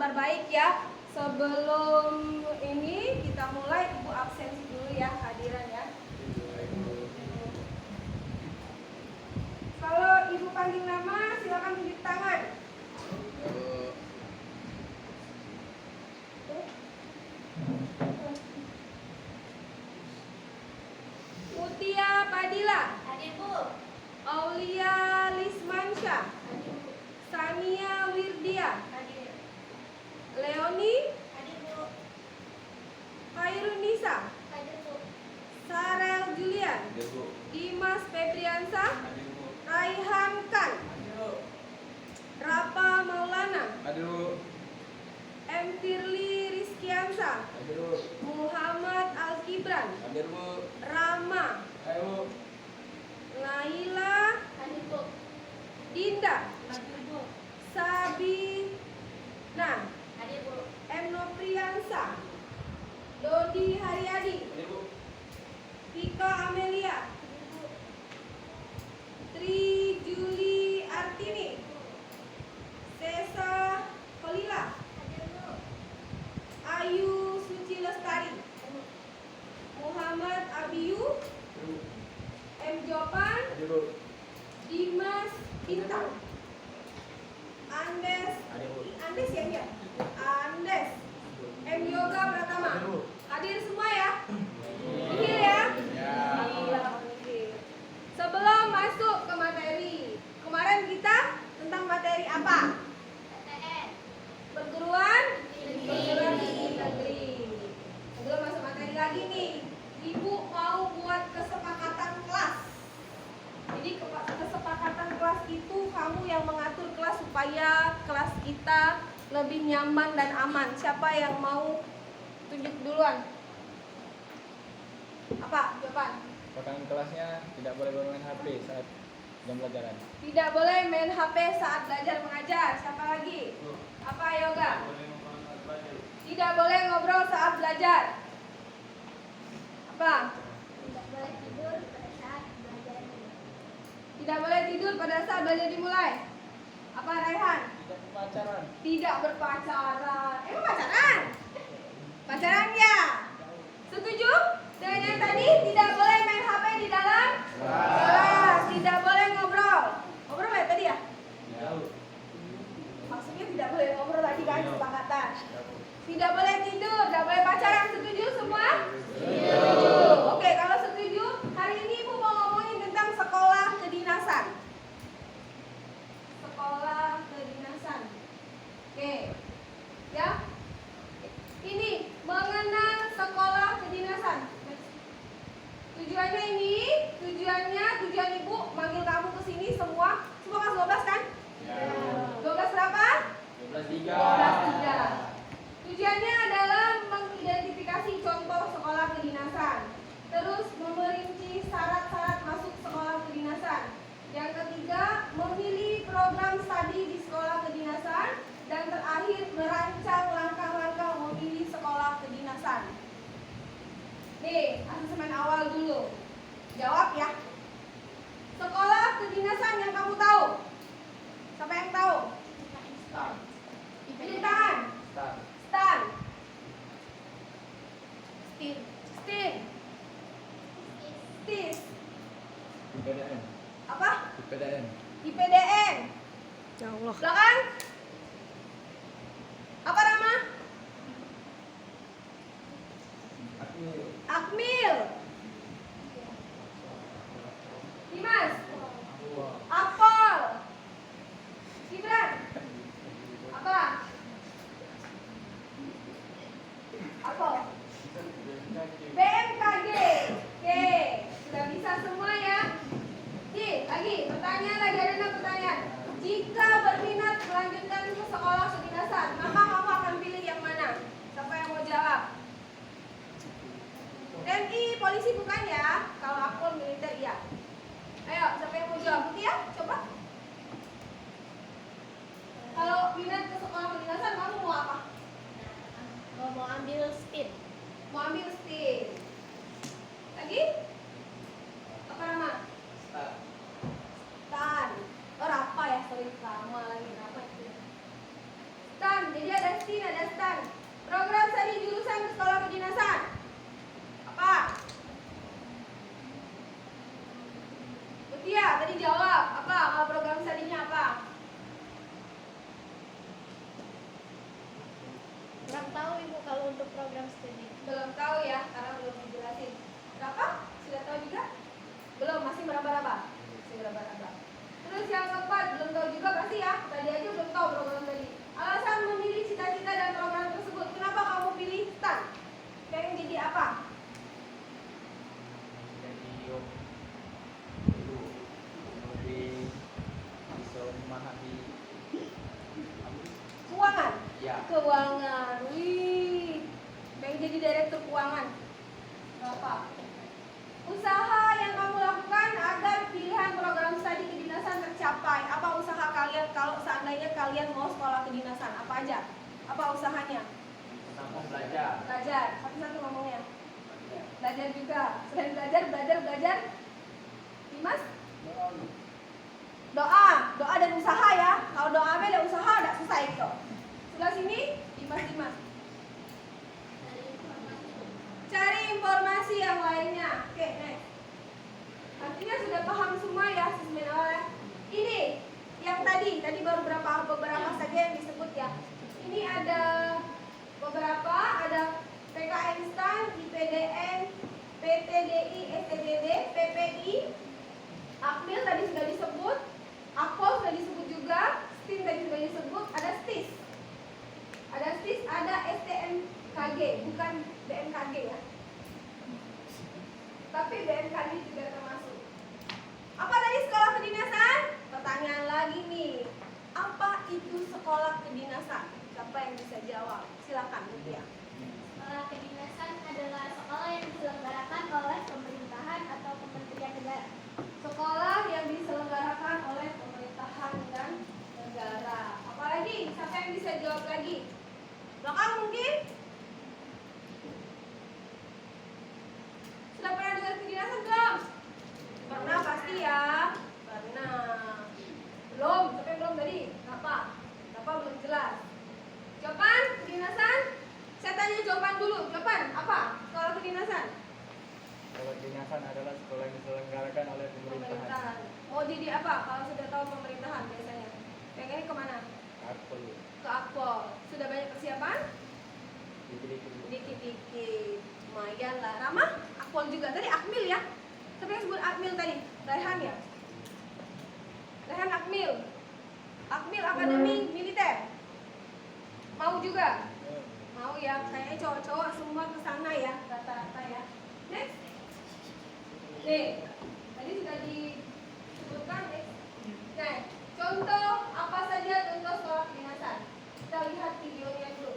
kabar baik ya. Sebelum ini kita mulai, Ibu absensi dulu ya, hadiran ya. Kalau Ibu panggil nama, silakan tunjuk tangan. Mutia Padilla. Hadir, Bu. Aulia Lismansyah. Hadir, Bu. Sania Wirdia. Hadir. Leoni. Hadir, Bu. Hairunisa. Hadir, Bu. Sarel Julian. Hadir, Bu. Dimas Febriansah. Hadir, Bu. Raihan Khan. Hadir, Bu. Rapa Maulana. Hadir, Bu. M. Tirli Rizkiansah. Hadir, Bu. Muhammad Al-Kibran. Hadir, Bu. Rama. Ayo, Bu. Naila. Hadir, Bu. Dinda. Hadir, Bu. Sabina. Hadir, Bu. M. Nopriansah. Dodi Haryadi. Hadir, Bu. Tika Amelia. Hadir, Bu. Tri Juli Artini. Sesa Holila. Hadir, Bu. Ayu Suci Lestari. Muhammad Abiyu. Hadir, Bu. M. Jopan. Hadir, Bu. Dimas Bintang. Andes. Hadir, Bu. Andes ya dia. Andes. M. Yoga Pratama. Hadir, Bu. Hadir semua ya. Nihil ya. Ya. Iya, nihil. Sebelum masuk ke materi, kemarin kita tentang materi apa? PTN. Perguruan Negeri. tinggi negeri. Sebelum masuk materi lagi nih, Ibu mau buat kesepakatan kelas. Jadi kesepakatan kelas itu kamu yang mengatur kelas supaya kelas kita lebih nyaman dan aman. Siapa yang mau tunjuk duluan? Apa jawaban? Rekan kelasnya tidak boleh bermain HP saat jam pelajaran. Tidak boleh main HP saat belajar mengajar. Siapa lagi? Apa Yoga? Tidak boleh ngobrol saat belajar. Apa? Tidak boleh tidur pada saat belajar dimulai. Tidak boleh tidur pada saat belajar dimulai. Apa Raihan? Tidak pacaran. Tidak berpacaran. Emang pacaran? Pacaran ya? Setuju? Dengan yang tadi tidak boleh main HP di dalam kelas. Tidak boleh ngobrol. Ngobrol ya tadi ya? Maksudnya tidak boleh ngobrol tadi kan kesepakatan. Tidak boleh tidur, tidak boleh pacaran. Setuju semua? Setuju. Oke, kalau setuju, hari ini Ibu mau ngomongin tentang sekolah kedinasan. Sekolah kedinasan. Oke. Ya. Ini mengenal sekolah kedinasan. Tujuannya ini, tujuan Ibu manggil kamu ke sini semua kelas 12 kan? Ya. 12 berapa? 12.3. 12.3. Tujuannya adalah mengidentifikasi contoh sekolah kedinasan. Terus memerinci syarat-syarat masuk sekolah kedinasan. Yang ketiga, memilih program studi di sekolah kedinasan. Dan terakhir, merancang langkah-langkah memilih sekolah kedinasan. Nih, asesmen awal dulu. Jawab ya. Sekolah kedinasan yang kamu tahu? Siapa yang tahu? Start. Tunjuk tangan. Start. Stan. Stin. Stin. Stis. IPDN. Apa? IPDN. IPDN. Ya Allah. Belakang. Apa nama? Akmil. Dimas. Apol. Gibran. Apa? Apa? BMKG. Oke, sudah bisa semua ya. Lagi pertanyaan lagi, ada enam pertanyaan. Jika berminat melanjutkan Program studi jurusan sekolah kedinasan. Apa? Mutia tadi jawab. Apa? Kalau program studinya apa? Kurang tahu Ibu kalau untuk program studi. Belum tahu ya, karena belum dijelasin. Berapa? Sudah tahu juga? Belum, masih meraba-raba. Masih meraba-raba. Terus yang keempat, belum tahu juga pasti ya. Tadi aja belum tahu program tadi. Alasan memilih cita-cita dan program tersebut. Kenapa kamu pilih STAN? Pengen jadi apa? Jadi dulu lebih bisa memahami Keuangan. Ya. Keuangan. Wih. Pengen jadi direktur keuangan. Berapa? Usaha yang kamu lakukan agar pilihan program studi kedinasan tercapai. Apa usaha kalian kalau seandainya kalian mau sekolah kedinasan? Apa aja? Apa usahanya? Pertama belajar. Belajar. Satu-satu ngomongnya. Belajar juga. Selain belajar. Dimas? Doa dan usaha ya. Kalau doa ada usaha, ada susah itu. Sebelah sini, Dimas. Cari informasi yang lainnya. Oke, next. Artinya sudah paham semua ya sismin awal ya. Ini yang tadi baru beberapa saja yang disebut ya. Ini ada beberapa, ada PKN STAN, IPDN, PTDI, STDD, PPI, Akmil tadi sudah disebut, Akpol sudah disebut juga, STIM tadi sudah disebut, ada STIS. Ada STIS, ada STMKG, bukan BMKG ya. Tapi BMKG juga termasuk. Apa tadi sekolah kedinasan? Pertanyaan lagi nih. Apa itu sekolah kedinasan? Siapa yang bisa jawab? Silakan Mutia. Sekolah kedinasan adalah sekolah yang diselenggarakan oleh pemerintahan atau kementerian negara. Sekolah yang diselenggarakan oleh pemerintahan dan negara. Apalagi? Siapa yang bisa jawab lagi? Belakang mungkin? Sudah pernah dengar kedinasan belum? Pernah pasti ya. Pernah. Belum? Siapa yang belum tadi? Kenapa belum jelas? Jawaban kedinasan? Saya tanya jawaban dulu. Jawaban apa? Sekolah kedinasan? Sekolah kedinasan adalah sekolah yang diselenggarakan oleh pemerintahan. Mau jadi apa? Kalau sudah tahu pemerintahan biasanya. Pengennya kemana? Akpol. Ke Akpol. Sudah banyak persiapan? Dikit-dikit. Dikit-dikit. Lumayan lah. Rama? Akpol juga. Tadi Akmil ya? Tapi yang sebut Akmil tadi. Rehan ya? Rehan Akmil. Akmil Akademi Militer. Mau juga? Mau ya? Kayaknya cowok-cowok semua ke sana ya. Rata-rata ya. Next. Nih. Tadi sudah disebutkan. Nah, contoh apa saja contoh sekolah kedinasan? Kita lihat videonya dulu.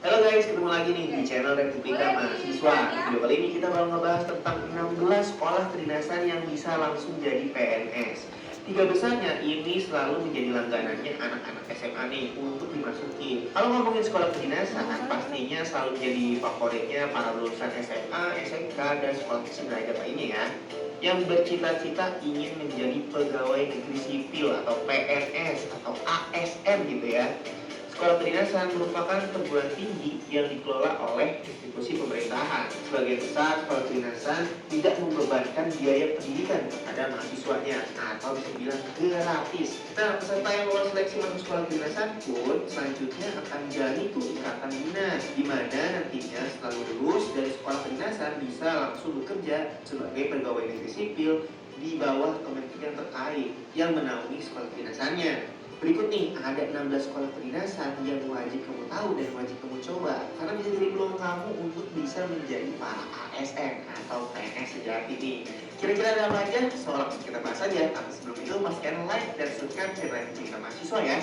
Halo guys, ketemu lagi nih di channel Republika Mahasiswa. Di video kali ini kita bakal ngebahas tentang 16 sekolah kedinasan yang bisa langsung jadi PNS. 3 besarnya ini selalu menjadi langganannya anak-anak SMA nih untuk dimasuki. Kalau ngomongin sekolah kedinasan, pastinya selalu menjadi favoritnya para lulusan SMA, SMK, dan sekolah sederajat lainnya ya, yang bercita-cita ingin menjadi pegawai negeri sipil atau PNS atau ASN gitu ya. Sekolah kedinasan merupakan perguruan tinggi yang dikelola oleh institusi pemerintahan. Sebagian besar sekolah kedinasan tidak membebankan biaya pendidikan kepada mahasiswanya atau bisa dibilang gratis. Nah, peserta yang lolos seleksi masuk sekolah kedinasan pun selanjutnya akan menjalani tuh ikatan dinas, di mana nantinya setelah lulus dari sekolah kedinasan bisa langsung bekerja sebagai pegawai negeri sipil di bawah kementerian terkait yang menaungi sekolah kedinasannya. Berikut nih, ada 16 sekolah kedinasan yang wajib kamu tahu dan wajib kamu coba, karena bisa jadi peluang kamu untuk bisa menjadi para ASN atau PNS sejati nih. Kira-kira ada apa aja? Soal kita bahas aja. Tapi sebelum itu pastikan like dan subscribe channel Republika Mahasiswa ya.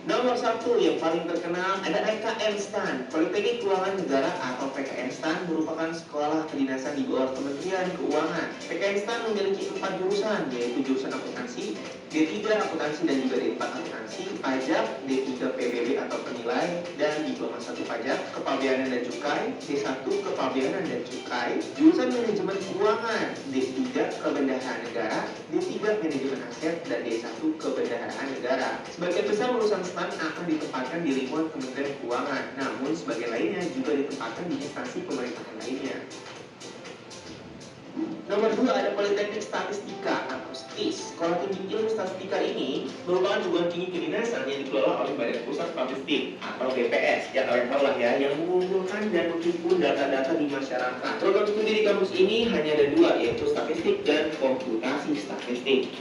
Nomor 1 yang paling terkenal ada PKN STAN. Politeknik Keuangan Negara atau PKN STAN merupakan sekolah kedinasan di bawah Kementerian Keuangan. PKN STAN memiliki 4 jurusan, yaitu jurusan akuntansi, D3 akuntansi dan juga D4 akuntansi, pajak, D3 PBB atau penilai, dan diploma 1 pajak, kepabeanan dan cukai, D1 kepabeanan dan cukai, jurusan manajemen keuangan, D3 kebenaran Manajemen Aset dan D1 Kebendaharaan Negara. Sebagian besar lulusan STAN akan ditempatkan di lingkungan Kementerian Keuangan, namun sebagian lainnya juga ditempatkan di instansi pemerintahan lainnya. Nomor 2 ada Politeknik Statistika atau STIS. Sekolah Tinggi Ilmu Statistika ini merupakan perguruan tinggi kedinasan yang dikelola oleh Badan Pusat Statistik atau BPS. Ya kalian tahu lah ya, yang mengumpulkan dan menghimpun data-data di masyarakat. Program studi di kampus ini hanya ada 2, yaitu statistik dan komputasi statistik.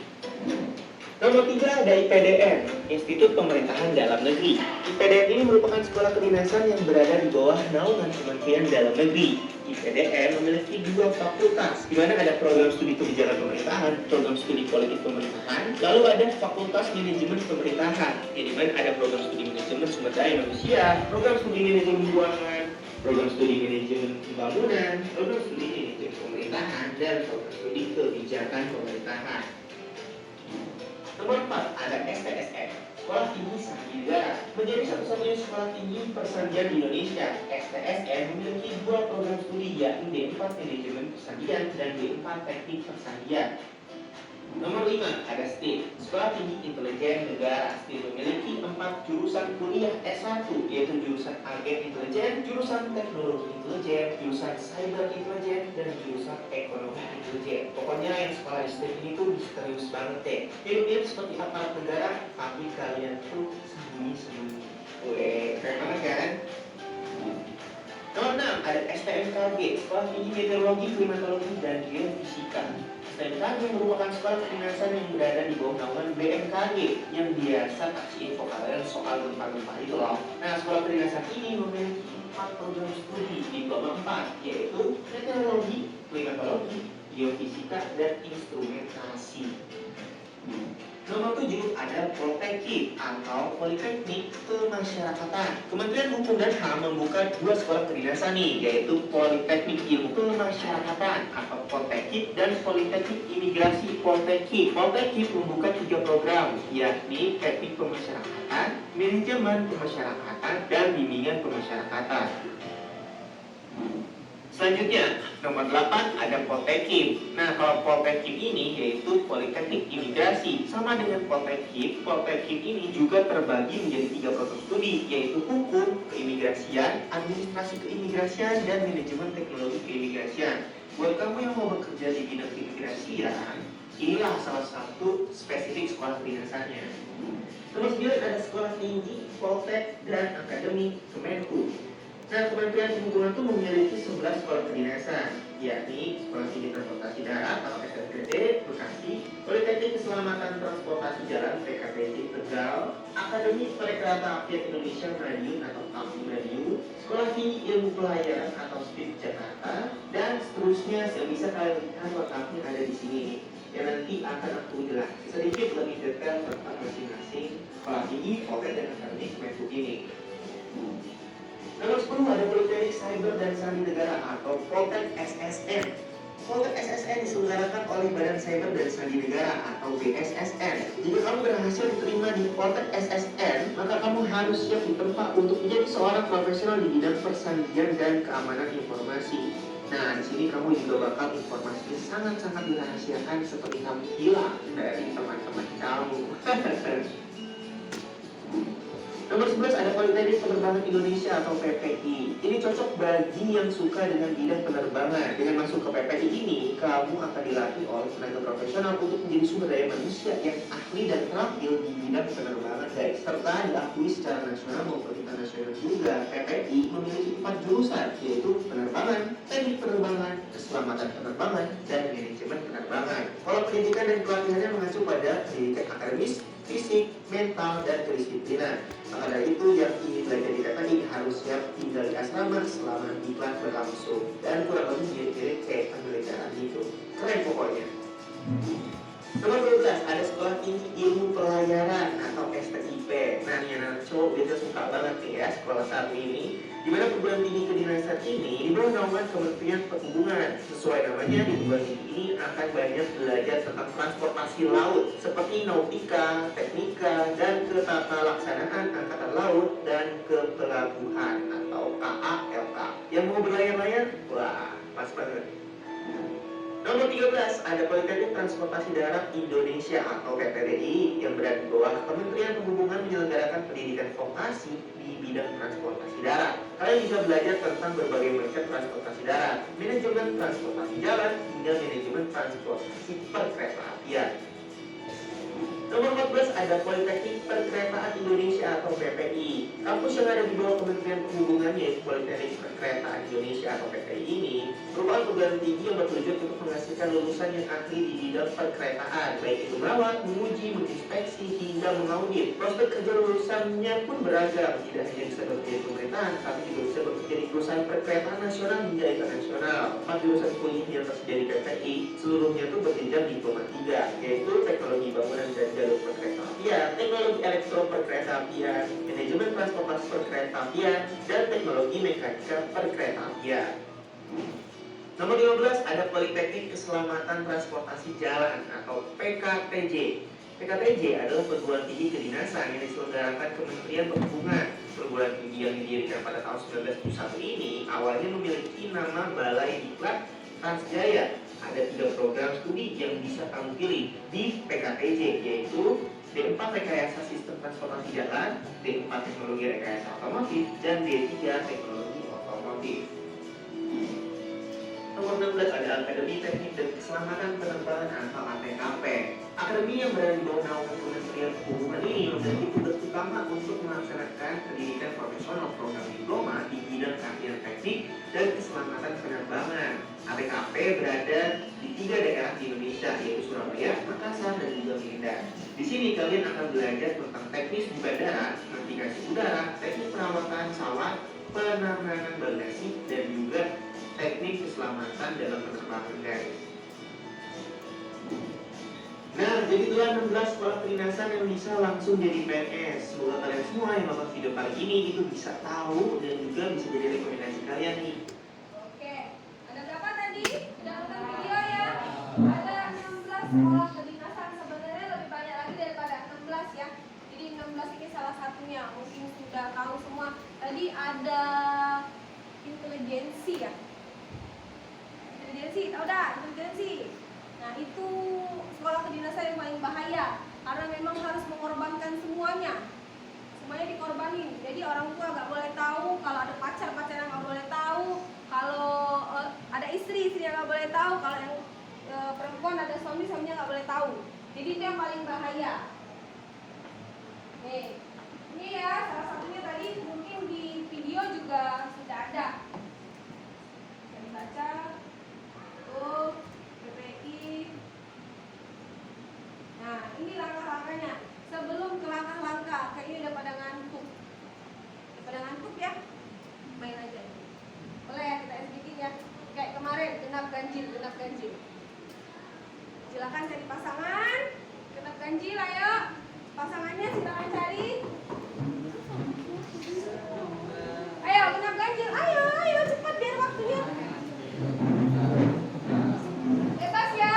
Nomor 3 ada IPDN, Institut Pemerintahan Dalam Negeri. IPDN ini merupakan sekolah kedinasan yang berada di bawah naungan Kementerian Dalam Negeri. IPDN memiliki 2 fakultas, di mana ada program studi kebijakan pemerintahan, program studi politik pemerintahan, lalu ada fakultas manajemen pemerintahan, di mana ada program studi manajemen sumber daya manusia, program studi manajemen keuangan, program studi manajemen pembangunan, program studi manajemen pemerintahan, dan program studi kebijakan pemerintahan. Nomor 4 ada STSN, Sekolah Tinggi Sandi Negara. Menjadi satu-satunya sekolah tinggi persandian di Indonesia, STSN memiliki 2 program studi, yakni D4 Manajemen Persandian dan D4 Teknik Persandian. Nomor 5 ada STIN, Sekolah Tinggi Intelijen Negara. STIN memiliki 4 jurusan kuliah S1, yaitu jurusan Agen Intelijen, jurusan Teknologi Intelijen, jurusan Cyber Intelijen, dan jurusan Ekonomi Intelijen. Pokoknya yang sekolah di STIN ini tuh misterius banget deh. Hidup-hidup seperti aparat negara, tapi kalian tuh sembunyi-sembunyi. Weh, keren banget kan? Nomor 6 ada STMKG, Sekolah Tinggi Meteorologi, Klimatologi, dan Geofisika. STMKG merupakan sekolah kedinasan yang berada di bawah naungan BMKG yang biasa kasih info kalian soal gempa-gempa itu loh. Nah, sekolah kedinasan ini memiliki 4 program studi diploma 4, yaitu Meteorologi, Klimatologi, Geofisika, dan Instrumentasi. Nomor 7 ada Polteknik atau Politeknik Kemasyarakatan. Kementerian Hukum dan HAM membuka 2 sekolah kedinasan nih, yaitu Politeknik Ilmu Kemasyarakatan atau Polteknik dan Politeknik Imigrasi Polteknik. Polteknik membuka 3 program, yakni Teknik Pemasyarakatan, Manajemen Pemasyarakatan, dan Bimbingan Pemasyarakatan. Selanjutnya, nomor 8 ada Polteknik. Nah, kalau Polteknik ini yaitu Politeknik Imigrasi. Sama dengan Polteknik, Polteknik ini juga terbagi menjadi 3 program studi, yaitu Hukum Keimigrasian, Administrasi Keimigrasian, dan Manajemen Teknologi Keimigrasian. Buat kamu yang mau bekerja di bidang keimigrasian, inilah salah satu spesifik sekolah kedinasannya. Nomor 9 ada Sekolah Tinggi, Poltek, dan Akademi Kemenhub. Nah, Kementerian Perhubungan itu memiliki 11 sekolah kedinasan, yakni Sekolah Tinggi Transportasi Darat atau STTD Bekasi, Politeknik Keselamatan Transportasi Jalan PKTJ Tegal, Akademi Perkereta Apian Indonesia Madiun atau KAPI Madiun, Sekolah Tinggi Ilmu Pelayaran atau STIP Jakarta, dan seterusnya. Yang bisa kalian lihat lengkapnya ada di sini, yang nanti akan aku jelaskan sedikit lebih detail tentang masing-masing sekolah tinggi, Poltek, dan Akademi Kemenhub ini. Nomor 10 ada Politeknik Cyber dan Sandi Negara atau Poltek SSN. Poltek SSN diselenggarakan oleh Badan Cyber dan Sandi Negara atau BSSN. Jika kamu berhasil diterima di Poltek SSN, maka kamu harus siap ditempa untuk menjadi seorang profesional di bidang persandian dan keamanan informasi. Nah, di sini kamu juga bakal informasinya sangat-sangat dirahasiakan seperti kamu hilang dari teman-teman kamu. Nomor 11 ada Politeknik Penerbangan Indonesia atau PPI. Ini cocok bagi yang suka dengan bidang penerbangan. Dengan masuk ke PPI ini, kamu akan dilatih oleh tenaga profesional untuk menjadi sumber daya manusia yang ahli dan terampil di bidang penerbangan, guys. Serta diakui secara nasional maupun internasional juga. PPI memiliki 4 jurusan, yaitu penerbangan, teknik penerbangan, keselamatan penerbangan, dan manajemen penerbangan. Kalau pendidikan dan pelatihannya mengacu pada pendidikan akademis, fisik, mental, dan kedisiplinan. Maka dari itu yang ingin belajar di PPI harus siap tinggal di asrama selama iklan berlangsung. Dan kurang lebih mirip-mirip kayak pembelajaran itu. Keren pokoknya. Nomor 12 ada Sekolah Tinggi Ilmu Pelayaran atau STIP. Nah, ini anak cowok biasa suka banget nih ya sekolah satu ini. Di mana perguruan tinggi kedinasan ini di bawah naungan Kementerian Perhubungan. Sesuai namanya, di perguruan tinggi ini akan banyak belajar tentang transportasi laut seperti nautika, teknika, dan ketata laksanaan angkatan laut dan kepelabuhan atau KALK. Yang mau berlayar-layar, wah pas banget. Nomor 13 ada Politeknik Transportasi Darat Indonesia atau PTDI yang berada di bawah Kementerian Perhubungan menyelenggarakan pendidikan vokasi di bidang transportasi darat. Kalian bisa belajar tentang berbagai macam transportasi darat, manajemen transportasi jalan hingga manajemen transportasi perkeretaapian. Nomor 14 ada Politeknik Perkeretaan Indonesia atau PPI. Kampus yang ada di bawah Kementerian Perhubungan yaitu Politeknik Perkeretaan Indonesia atau PPI ini merupakan perguruan tinggi yang bertujuan untuk menghasilkan lulusan yang ahli di bidang perkeretaan, baik itu merawat, menguji, menginspeksi hingga mengaudit. Prospek kerja lulusannya pun beragam, tidak hanya bisa bekerja di pemerintahan, tapi juga bisa bekerja di perusahaan perkeretaan nasional hingga internasional. 4 jurusan kuliah yang tersedia di PPI seluruhnya itu berjenjang diploma 3, yaitu teknologi bangunan dan jalur perkeretaapian, teknologi elektro perkeretaapian, manajemen transportasi perkeretaapian, dan teknologi mekanika perkeretaapian. Nomor 15 ada Politeknik Keselamatan Transportasi Jalan atau PKTJ. PKTJ adalah perguruan tinggi kedinasan yang diselenggarakan Kementerian Perhubungan. Perguruan tinggi yang didirikan pada tahun 1971 ini awalnya memiliki nama Balai Diklat Transjaya. Ada 3 program studi yang bisa kamu pilih di PKTJ, yaitu D4 Rekayasa Sistem Transportasi Jalan, D4 Teknologi Rekayasa Otomotif, dan D3 Teknologi Otomotif. Nomor 16 ada Akademi Teknik dan Keselamatan Penerbangan atau ATKP. Akademi yang berada di bawah naungan Kementerian Perhubungan ini memiliki tugas utama untuk melaksanakan pendidikan profesional program diploma di bidang keahlian teknik dan keselamatan penerbangan. ATKP berada di 3 daerah di Indonesia, yaitu Surabaya, Makassar, dan juga Medan. Di sini kalian akan belajar tentang teknis di bandara, navigasi udara, teknik perawatan pesawat, penanganan bagasi, dan juga teknik keselamatan dalam penerbangan, guys. Nah, jadi itulah 16 sekolah kedinasan yang bisa langsung jadi PNS. Semoga kalian semua yang nonton video kali ini itu bisa tahu dan juga bisa jadi rekomendasi kalian nih. Oke, ada berapa tadi? Udah nonton video ya? Ada 16 sekolah kedinasan, sebenarnya lebih banyak lagi daripada 16 ya. Jadi 16 ini salah satunya, mungkin sudah tahu semua. Tadi ada intelijensi ya? Intelijensi, tahu dah intelijensi. Nah itu sekolah kedinasan yang paling bahaya karena memang harus mengorbankan semuanya dikorbanin. Jadi orang tua nggak boleh tahu, kalau ada pacar yang nggak boleh tahu, kalau ada istri yang nggak boleh tahu, kalau yang perempuan ada suaminya nggak boleh tahu. Jadi itu yang paling bahaya. Nih, ini ya salah satunya tadi mungkin di video juga sudah ada. Bisa dibaca. Tuh. Nah, ini langkah-langkahnya. Sebelum ke langkah-langkah, kayaknya udah pada ngantuk. Ya? Main aja. Boleh ya kita sedikit ya. Kayak kemarin, genap ganjil. Silakan cari pasangan. Genap ganjil, ayo. Pasangannya silakan cari. Ayo, genap ganjil. Ayo cepat biar waktunya. Bebas ya.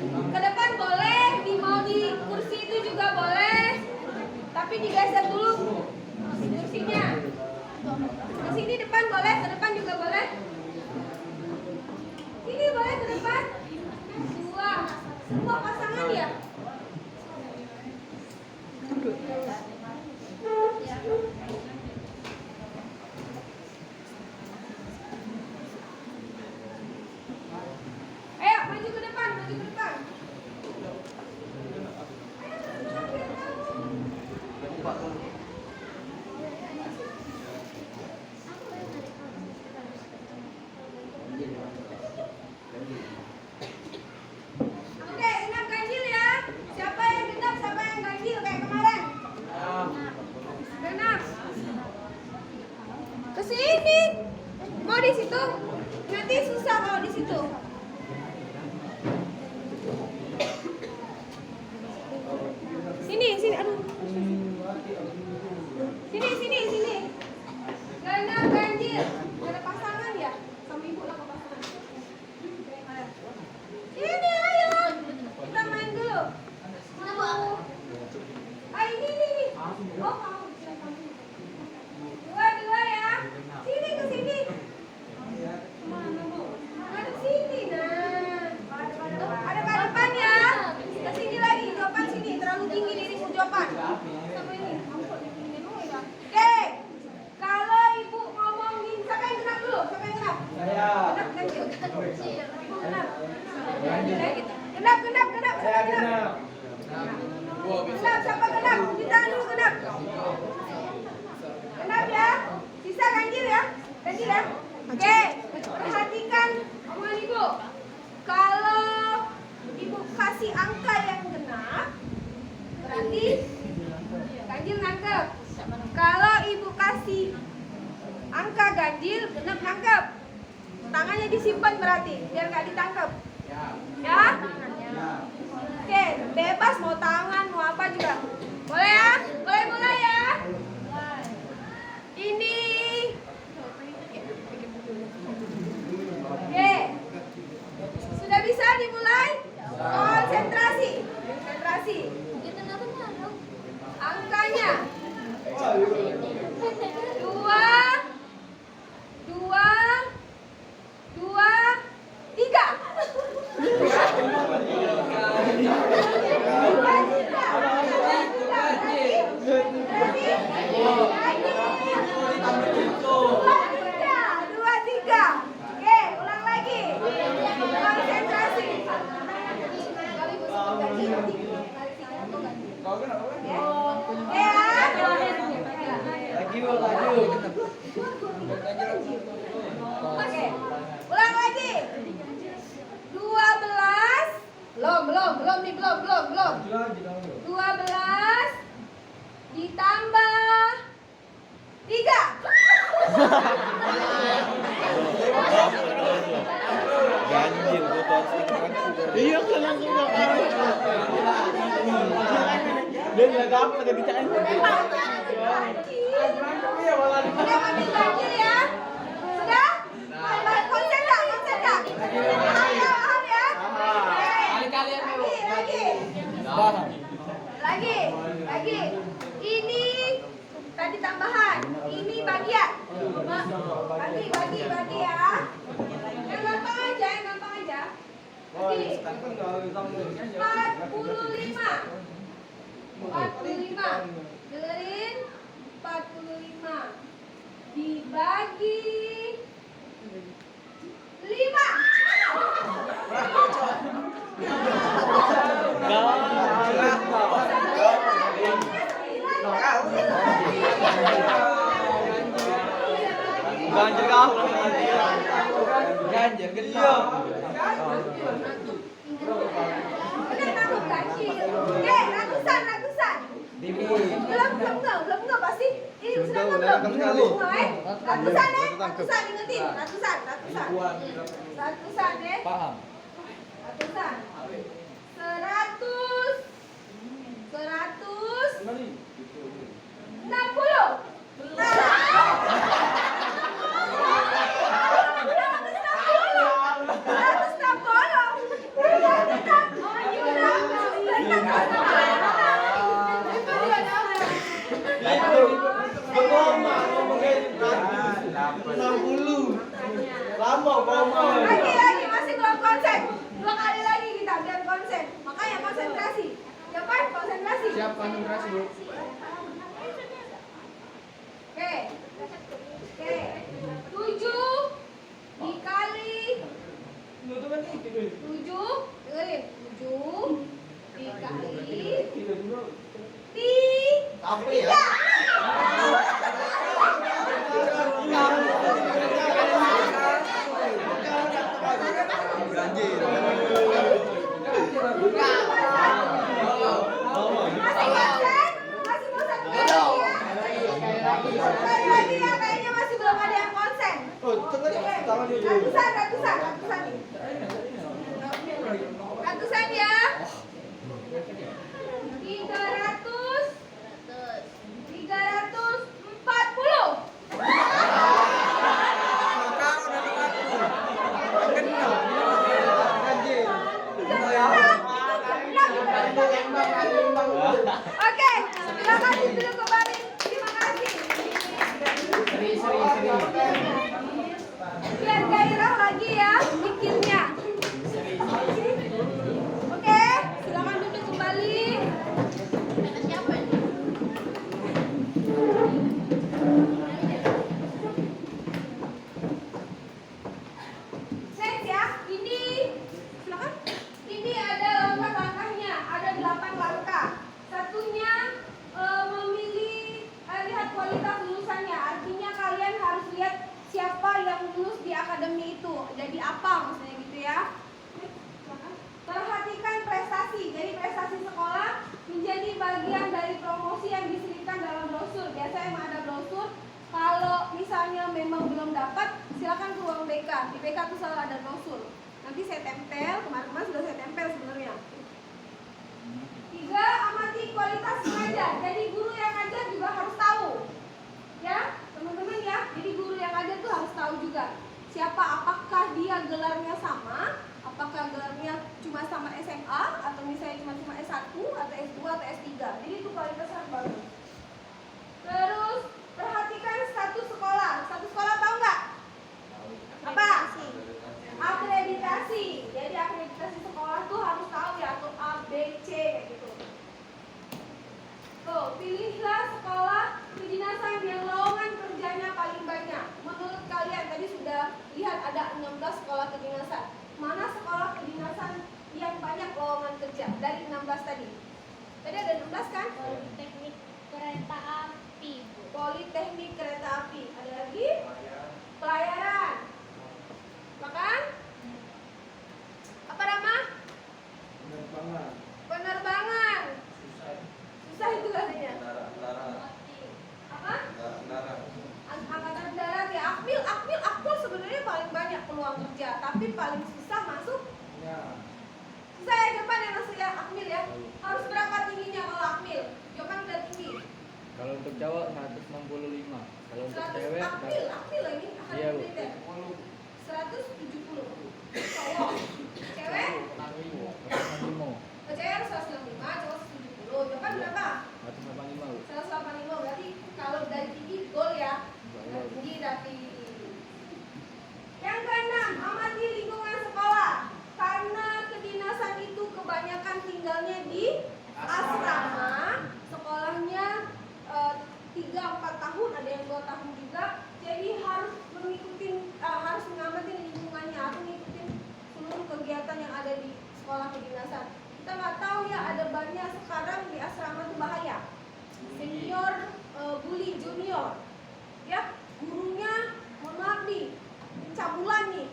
Ke depan boleh, mau di kursi itu juga boleh. Tapi digeser dulu kursinya. Ke sini depan boleh, ke depan juga boleh. Ini boleh ke depan. Semua pasangan Genap. Genap, siapa genap? Kita dulu genap. Genap ya. Sisa ganjil ya. Ganjil ya. Oke, perhatikan omongan ibu. Kalau ibu kasih angka yang genap, berarti ganjil nangkep. Kalau ibu kasih angka ganjil, genap nangkep. Tangannya disimpan berarti, biar nggak ditangkep. Ya? Oke, bebas mau tangan, mau apa juga. Boleh ya? Mulai ya. Ini. Oke. Sudah bisa dimulai? Konsentrasi. Angkanya. 2, 3. Oke, ulang lagi. Konsentrasi. Oke, ulang lagi. 12. Belum. 12 ditambah 3. Ganjil iya kan langsung dia nggak dapat jadi cair Udah ambil ganjil ya? Sudah? Konsen tak? Paham ya? Lagi. Ini tadi tambahan. Ini bagian. Bagi ya. Yang gampang aja. Bagi. 45. Dengerin. 45 dibagi 5. ganjil gede Udah nangkep ganjil. Oke, ratusan. Belum pasti. Ini sudah belum. Ratusan ya? Ratusan ingetin. Ratusan ya? paham Ratusan. 60 lama Lagi masih belum konsen. 2 kali lagi kita biar konsen. Makanya konsentrasi. Siapa? Konsentrasi. siap konsentrasi Bu Oke. 7 dikali 7 dengerin. 7 dikali 3. Masih bosan? Lagi ya, kayaknya masih belum ada yang konsen. Ratusan ya. 340. Oke, terima kasih dulu kembali. Terima kasih. Biar gairah dapat, silakan ke ruang BK. Di BK tuh selalu ada klausul. Nanti saya tempel, kemarin sudah saya tempel sebenarnya. 3. Amati kualitas pengajar. Jadi guru yang ngajar juga harus tahu. Ya, teman-teman ya. Jadi guru yang ngajar tuh harus tahu juga. Siapa, apakah dia gelarnya sama? Apakah gelarnya cuma sama SMA atau misalnya cuma S1 atau S2 atau S3. Jadi itu kualitasnya harus bagus. Terus perhatikan status sekolah. Status sekolah tahu nggak? Apa? Akreditasi. Jadi akreditasi sekolah tuh harus tahu ya, atau A, B, C kayak gitu. Tuh, pilihlah sekolah kedinasan yang lowongan kerjanya paling banyak. Menurut kalian tadi sudah lihat ada 16 sekolah kedinasan. Mana sekolah kedinasan yang banyak lowongan kerja dari 16 tadi? Tadi ada 16 kan? Politeknik Kereta Api, Bu. Politeknik Kereta Api. Ada lagi? Pelayaran. Makan? Apa nama? Penerbangan. Susah itu katanya. Apa? Angkatan darat ya. Akmil sebenarnya paling banyak peluang kerja, tapi paling susah masuk. Susah ya depan ya masuk ya akmil ya. Harus berapa tingginya kalau akmil? Jawaban udah tinggi. Kalau untuk cowok 165. Kalau untuk 100 cewek akmil lagi. Iya, Bu. 170. Cowok. Cewek? 185. Oh, cewek harus 165, cowok 170. Jawaban berapa? 185, Bu. 185 berarti kalau dari tinggi gol ya. Tinggi tapi. Yang keenam, amati lingkungan sekolah. Karena kedinasan itu kebanyakan tinggalnya di asrama, sekolahnya 3-4 tahun, ada yang 2 tahun juga. Jadi harus harus mengamati lingkungannya, harus mengikuti seluruh kegiatan yang ada di sekolah kedinasan. Kita nggak tahu ya, ada banyak sekarang di asrama itu bahaya. Senior bully junior, ya gurunya, mohon maaf nih, pencabulan nih,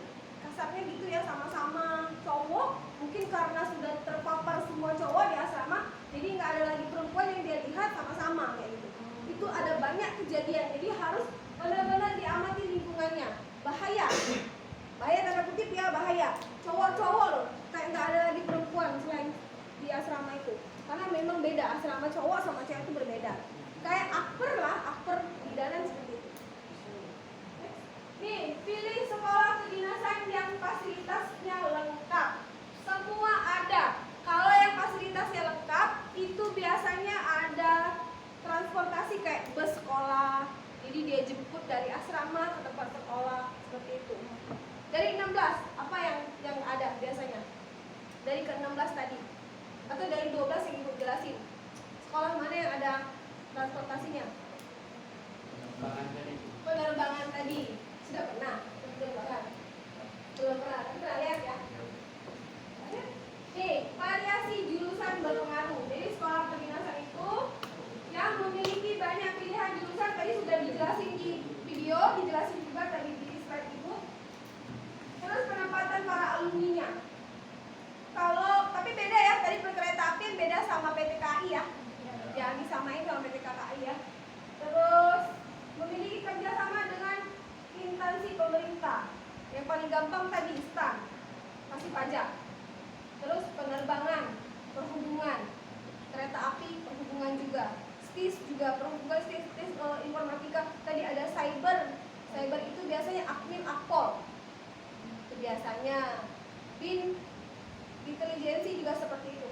kasarnya gitu ya, sama-sama cowok. Mungkin karena sudah terpapar semua cowok di asrama, jadi nggak ada lagi perempuan yang dia lihat sama-sama kayak gitu. Itu ada banyak kejadian, jadi harus benar-benar diamati lingkungannya. Bahaya, bahaya tanda kutip ya, bahaya. Cowok-cowok loh, kayak nggak ada lagi perempuan selain di asrama itu. Karena memang beda, asrama cowok sama cewek itu berbeda. Kayak akper lah, akper bidanan seperti itu. Nih, pilih sekolah kedinasan yang fasilitasnya lengkap. Semua ada. Kalau yang fasilitasnya lengkap, itu biasanya ada transportasi kayak bus sekolah. Jadi dia jemput dari asrama ke tempat sekolah, seperti itu. Dari 16, apa yang ada biasanya? Dari ke-16 tadi. Atau dari 12 yang ibu jelasin. Sekolah mana yang ada transportasinya? Penerbangan tadi. Sudah pernah penerbangan? Belum pernah, tapi pernah lihat ya? Nih, variasi jurusan berpengaruh. Jadi sekolah kedinasan itu yang memiliki banyak pilihan jurusan, tadi sudah dijelasin di video, dijelasin juga tadi di slide ibu. Terus penempatan para alumninya. Tapi beda ya, tadi perkereta apian beda sama PT KAI ya. Jangan disamain sama PT KAI ya. Terus memiliki kerjasama dengan instansi pemerintah. Yang paling gampang tadi STAN, pasti pajak. Terus penerbangan, perhubungan, kereta api, perhubungan juga. STIS juga perhubungan, STIS informatika. Tadi ada cyber. Cyber itu biasanya admin akpol. Itu biasanya BIN, intelijensi juga seperti itu.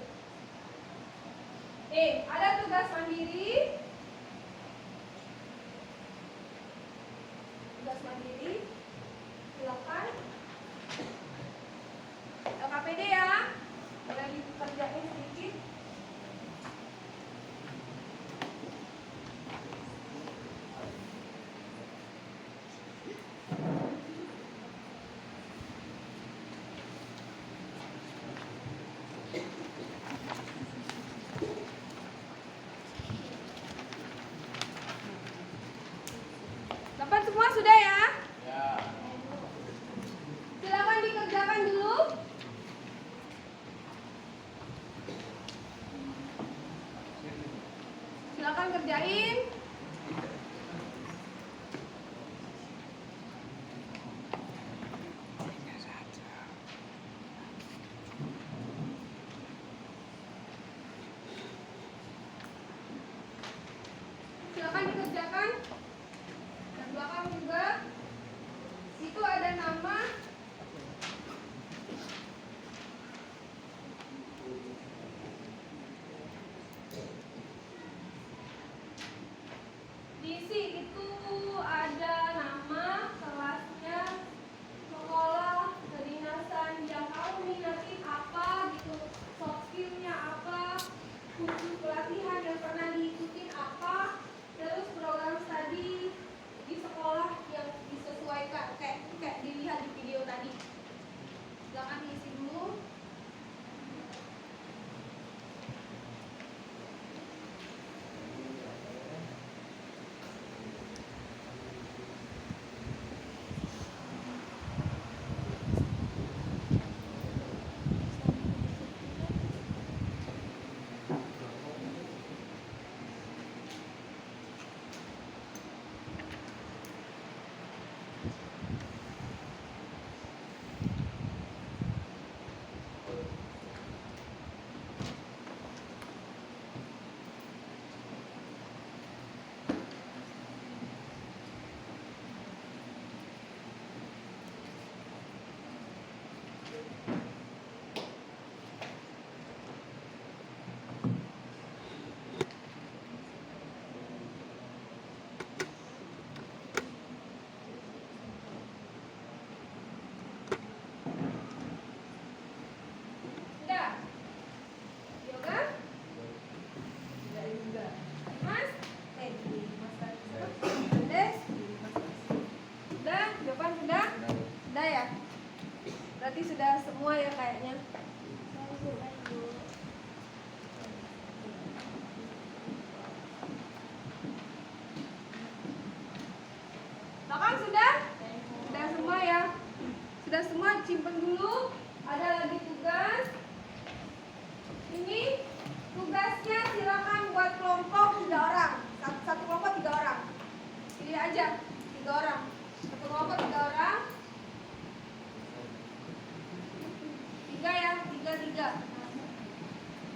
Ada tugas mandiri. Tugas mandiri. Silakan. LKPD ya. Boleh dikerjain sedikit. Dapat semua sudah ya? Ya. Silakan dikerjakan dulu. Silakan kerjain.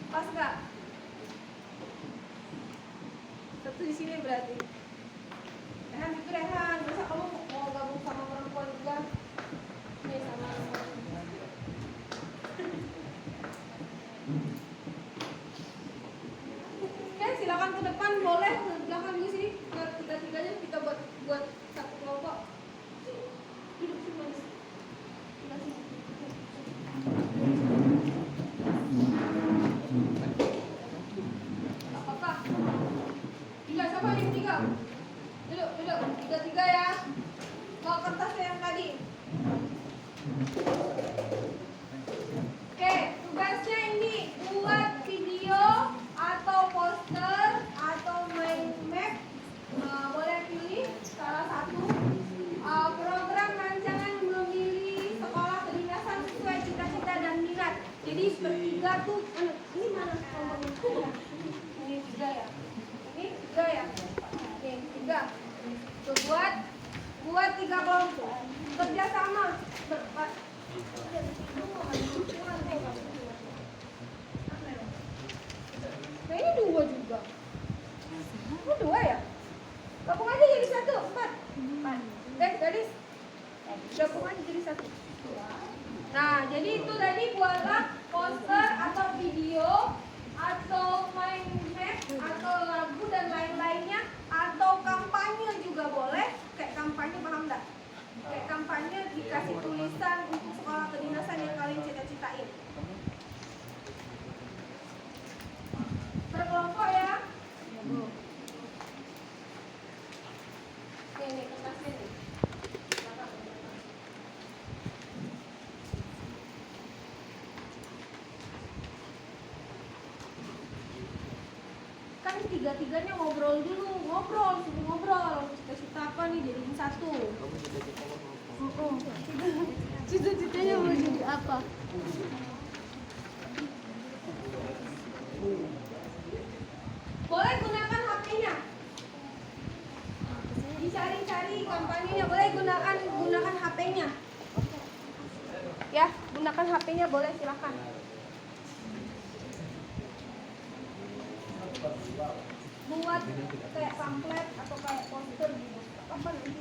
Pas nggak? Satu di sini berarti. Rehan itu Rehan, masa kamu mau gabung sama perempuan juga? Nih sama. Ya silakan ke depan, boleh ke belakang juga sini. Biar tiga-tiganya kita buat satu kelompok. Duduk sini Mas. Sebelah sini. Apa? Tiga, siapa yang tiga? Duduk, tiga ya. Bawa kertasnya yang tadi. Oke, tugasnya ini buat video atau poster atau mind map. Boleh pilih salah satu. Program rancangan memilih sekolah kedinasan sesuai cita-cita dan minat. Jadi bertiga tuh, ini mana kelompoknya? Ini tiga ya. Ini tiga ya. Oke, tiga. Tuh buat tiga kelompok. Kerja sama. Nah ini dua juga. Oh dua ya? Gabung aja jadi satu, empat. Gadis. Gabung aja jadi satu. Nah, jadi itu tadi buatlah poster atau video atau mind map atau lagu dan lain-lainnya atau kampanye juga boleh. Kayak kampanye paham nggak? Kayak kampanye dikasih tulisan untuk sekolah kedinasan yang kalian cita-citain. Berkelompok ya. Nih kertasnya nih. Kan tiga-tiganya ngobrol dulu, suruh ngobrol. Cita-cita apa nih jadiin satu? Cita-citanya mau jadi apa? Boleh gunakan HP-nya. Dicari-cari kampanyenya, boleh gunakan HP-nya. Ya, gunakan HP-nya boleh silakan. Buat kayak pamflet atau kayak poster gitu. Apa nanti?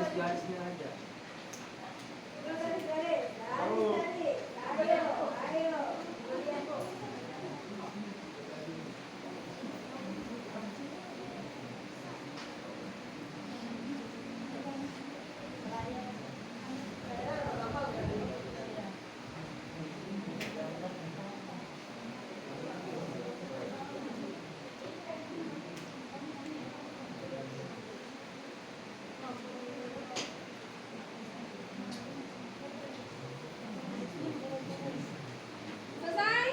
garis-garisnya aja. Garis-garis. Ayo. Selesai?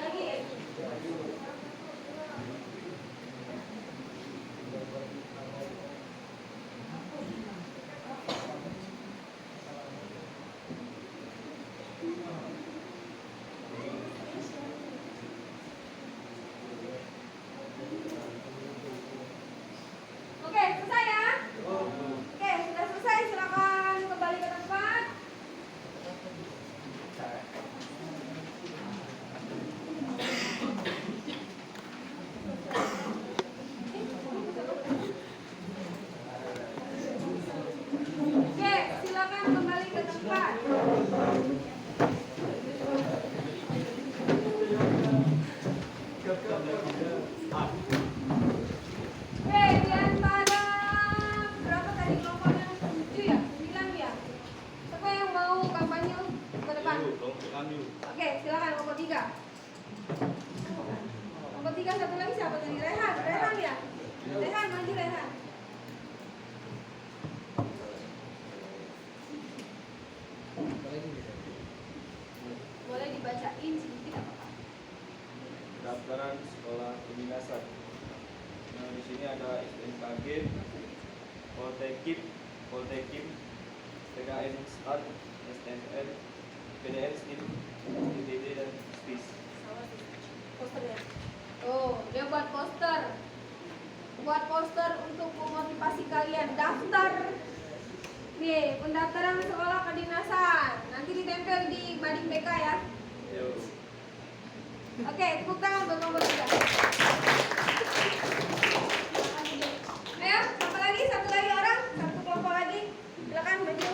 Lagi. Oke, selesai ya? Oke, sudah selesai. Silakan kembali ke tempat. Oke, silakan kembali ke tempat. Oke, di antara berapa tadi kelompoknya? 7 ya? 9 ya? Siapa yang mau kampanye ke depan? Oke, silakan kelompok 3. Kelompok 3 satu lagi siapa tadi? Rehan ya? Rehan, maju Rehan. Boleh dibacain sedikit apa-apa. Daftaran sekolah kedinasan. Nah, di sini ada SMKG, Poltekip, PKN Start, SNN, PDN STIM, ITD dan SPIS. Posternya. Oh, dia buat poster. Buat poster untuk memotivasi kalian daftar. Nih, pendaftaran sekolah kedinasan. Nanti ditempel di mading BK ya. Yo. Oke, tepuk tangan buat nomor 3. Ayo, satu lagi orang, satu kelompok lagi. Silakan maju.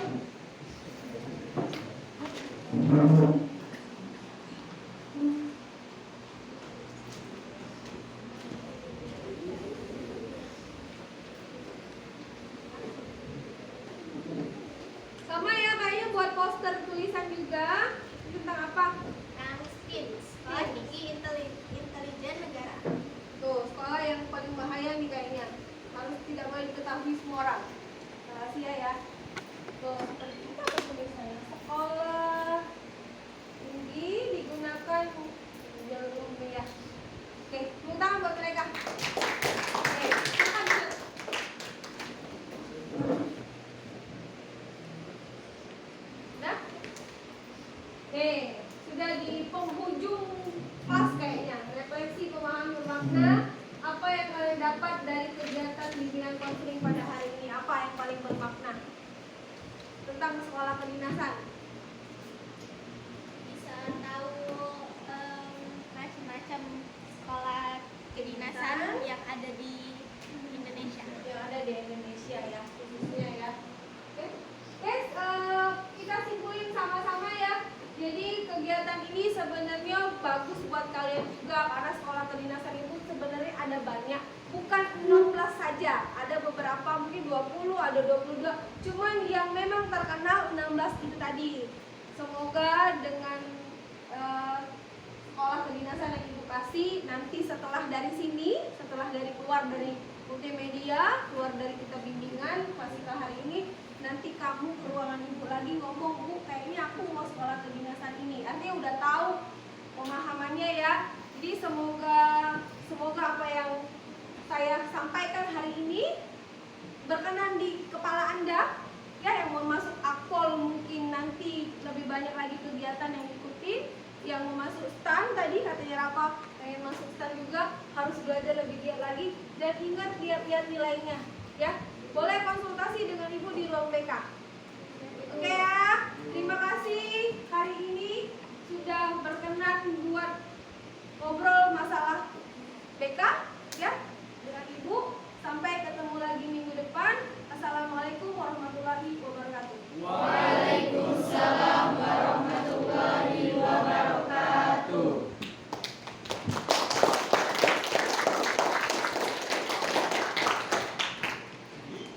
Sama ya, kayaknya buat poster tulisan juga. Ini tentang apa? STIM, Sekolah Tinggi Intelijen Negara. Tuh, sekolah yang paling bahaya nih kayaknya. Harus tidak boleh diketahui semua orang. Rahasia ya. Tuh, seperti itu apa tulisannya? Sekolah tinggi digunakan jalur ya. Oke, tepuk tangan buat mereka. Oke, silakan duduk. Udah? Nih, sudah di penghujung kelas kayaknya. Refleksi pemahaman bermakna. Apa yang kalian dapat dari kegiatan bimbingan konseling pada hari ini? Apa yang paling bermakna tentang sekolah kedinasan? Bisa tahu macam-macam sekolah kedinasan yang ada di Indonesia. Yang ada di Indonesia ya, khususnya ya. Oke, guys, kita simpulin sama-sama ya. Jadi kegiatan ini sebenarnya bagus buat kalian juga karena sekolah kedinasan itu sebenarnya ada banyak, bukan 16 saja, ada beberapa mungkin 20, ada 22. Cuman yang memang terkenal 16 itu tadi. Semoga dengan sekolah kedinasan yang Ibu kasih nanti setelah dari sini, setelah dari keluar dari multimedia, keluar dari kita bimbingan Fasika hari ini, nanti kamu ke ruangan Ibu lagi ngomong, Bu, kayaknya aku mau sekolah kedinasan ini. Artinya udah tahu pemahamannya ya. Jadi semoga apa yang saya sampaikan hari ini berkenan di kepala Anda ya, yang mau masuk akpol mungkin nanti lebih banyak lagi kegiatan yang ikutin, yang mau masuk STAN tadi katanya Rafa pengen masuk STAN juga harus belajar lebih giat lagi, dan ingat lihat nilainya ya. Boleh konsultasi dengan Ibu di ruang BK. Oke ya.